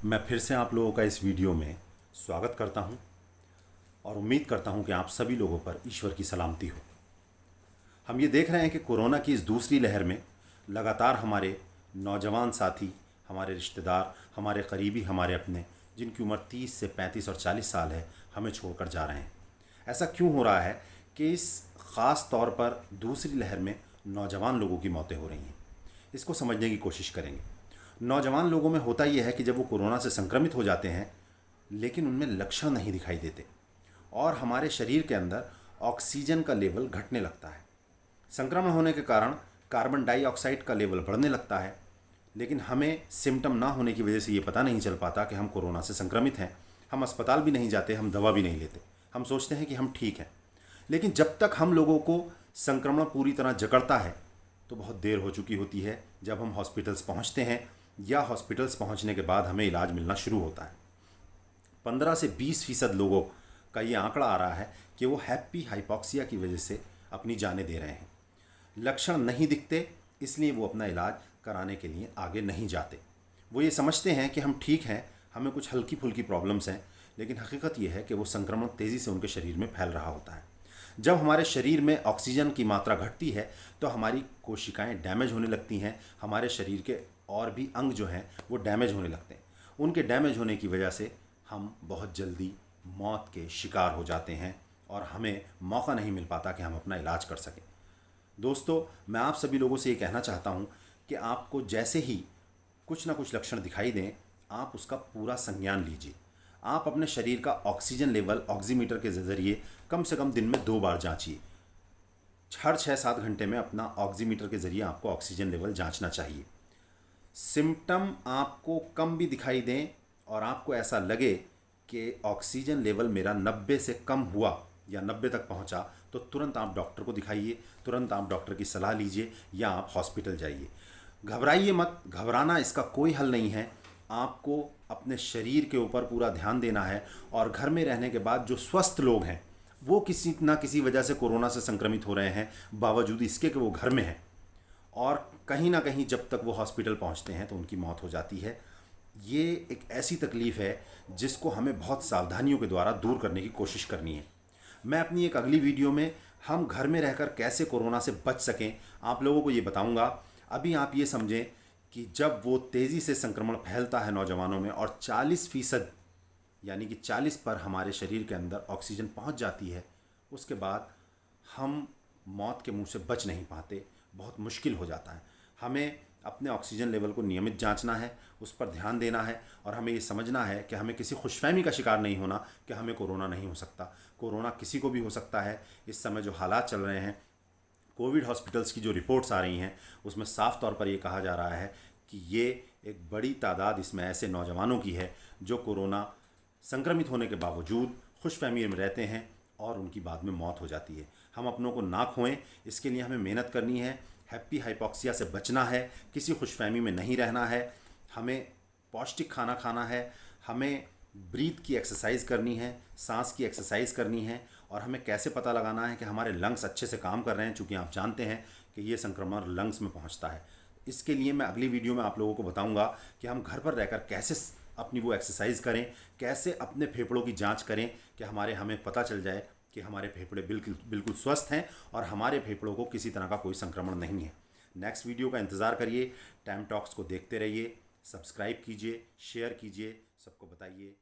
मैं फिर से आप लोगों का इस वीडियो में स्वागत करता हूं और उम्मीद करता हूं कि आप सभी लोगों पर ईश्वर की सलामती हो। हम ये देख रहे हैं कि कोरोना की इस दूसरी लहर में लगातार हमारे नौजवान साथी, हमारे रिश्तेदार, हमारे करीबी, हमारे अपने, जिनकी उम्र 30 से 35 और 40 साल है, हमें छोड़कर जा रहे हैं। ऐसा क्यों हो रहा है कि इस ख़ास तौर पर दूसरी लहर में नौजवान लोगों की मौतें हो रही हैं? इसको समझने की कोशिश करेंगे। नौजवान लोगों में होता यह है कि जब वो कोरोना से संक्रमित हो जाते हैं लेकिन उनमें लक्षण नहीं दिखाई देते और हमारे शरीर के अंदर ऑक्सीजन का लेवल घटने लगता है। संक्रमण होने के कारण कार्बन डाइऑक्साइड का लेवल बढ़ने लगता है, लेकिन हमें सिम्टम ना होने की वजह से ये पता नहीं चल पाता कि हम कोरोना से संक्रमित हैं। हम अस्पताल भी नहीं जाते, हम दवा भी नहीं लेते, हम सोचते हैं कि हम ठीक हैं। लेकिन जब तक हम लोगों को संक्रमण पूरी तरह जकड़ता है तो बहुत देर हो चुकी होती है। जब हम हॉस्पिटल्स पहुंचते हैं या हॉस्पिटल्स पहुंचने के बाद हमें इलाज मिलना शुरू होता है, 15 से 20% लोगों का ये आंकड़ा आ रहा है कि वो हैप्पी हाइपॉक्सिया की वजह से अपनी जानें दे रहे हैं। लक्षण नहीं दिखते, इसलिए वो अपना इलाज कराने के लिए आगे नहीं जाते। वो ये समझते हैं कि हम ठीक हैं, हमें कुछ हल्की फुल्की प्रॉब्लम्स हैं, लेकिन हकीकत ये है कि वो संक्रमण तेज़ी से उनके शरीर में फैल रहा होता है। जब हमारे शरीर में ऑक्सीजन की मात्रा घटती है तो हमारी कोशिकाएं डैमेज होने लगती हैं, हमारे शरीर के और भी अंग जो हैं वो डैमेज होने लगते हैं। उनके डैमेज होने की वजह से हम बहुत जल्दी मौत के शिकार हो जाते हैं और हमें मौका नहीं मिल पाता कि हम अपना इलाज कर सकें। दोस्तों, मैं आप सभी लोगों से ये कहना चाहता हूँ कि आपको जैसे ही कुछ ना कुछ लक्षण दिखाई दें, आप उसका पूरा संज्ञान लीजिए। आप अपने शरीर का ऑक्सीजन लेवल ऑक्सीमीटर के ज़रिए कम से कम दिन में 2 बार जांचिए। हर 6-7 घंटे में अपना ऑक्सीमीटर के ज़रिए आपको ऑक्सीजन लेवल जांचना चाहिए। सिम्टम आपको कम भी दिखाई दें और आपको ऐसा लगे कि ऑक्सीजन लेवल मेरा 90 से कम हुआ या 90 तक पहुंचा, तो तुरंत आप डॉक्टर को दिखाइए, तुरंत आप डॉक्टर की सलाह लीजिए या आप हॉस्पिटल जाइए। घबराइए मत, घबराना इसका कोई हल नहीं है। आपको अपने शरीर के ऊपर पूरा ध्यान देना है और घर में रहने के बाद जो स्वस्थ लोग हैं वो किसी ना किसी वजह से कोरोना से संक्रमित हो रहे हैं, बावजूद इसके कि वो घर में हैं, और कहीं ना कहीं जब तक वो हॉस्पिटल पहुंचते हैं तो उनकी मौत हो जाती है। ये एक ऐसी तकलीफ़ है जिसको हमें बहुत सावधानियों के द्वारा दूर करने की कोशिश करनी है। मैं अपनी एक अगली वीडियो में हम घर में रहकर कैसे कोरोना से बच सकें आप लोगों को ये बताऊंगा। अभी आप ये समझें कि जब वो तेज़ी से संक्रमण फैलता है नौजवानों में और 40% यानी कि 40 पर हमारे शरीर के अंदर ऑक्सीजन पहुंच जाती है, उसके बाद हम मौत के मुंह से बच नहीं पाते, बहुत मुश्किल हो जाता है। हमें अपने ऑक्सीजन लेवल को नियमित जांचना है, उस पर ध्यान देना है और हमें ये समझना है कि हमें किसी खुशफहमी का शिकार नहीं होना कि हमें कोरोना नहीं हो सकता। कोरोना किसी को भी हो सकता है। इस समय जो हालात चल रहे हैं, कोविड हॉस्पिटल्स की जो रिपोर्ट्स आ रही हैं, उसमें साफ तौर पर ये कहा जा रहा है कि ये एक बड़ी तादाद इसमें ऐसे नौजवानों की है जो कोरोना संक्रमित होने के बावजूद खुशफहमी में रहते हैं और उनकी बाद में मौत हो जाती है। हम अपनों को ना खोएं, इसके लिए हमें मेहनत करनी है। हैप्पी हाइपॉक्सिया से बचना है, किसी खुशफहमी में नहीं रहना है, हमें पौष्टिक खाना खाना है, हमें ब्रीथ की एक्सरसाइज करनी है, सांस की एक्सरसाइज करनी है और हमें कैसे पता लगाना है कि हमारे लंग्स अच्छे से काम कर रहे हैं, चूँकि आप जानते हैं कि ये संक्रमण लंग्स में पहुंचता है। इसके लिए मैं अगली वीडियो में आप लोगों को बताऊंगा कि हम घर पर रहकर कैसे अपनी वो एक्सरसाइज करें, कैसे अपने फेफड़ों की जांच करें कि हमें पता चल जाए कि हमारे फेफड़े बिल्कुल बिल्कुल स्वस्थ हैं और हमारे फेफड़ों को किसी तरह का कोई संक्रमण नहीं है। नेक्स्ट वीडियो का इंतज़ार करिए। टाइम टॉक्स को देखते रहिए, सब्सक्राइब कीजिए, शेयर कीजिए, सबको बताइए।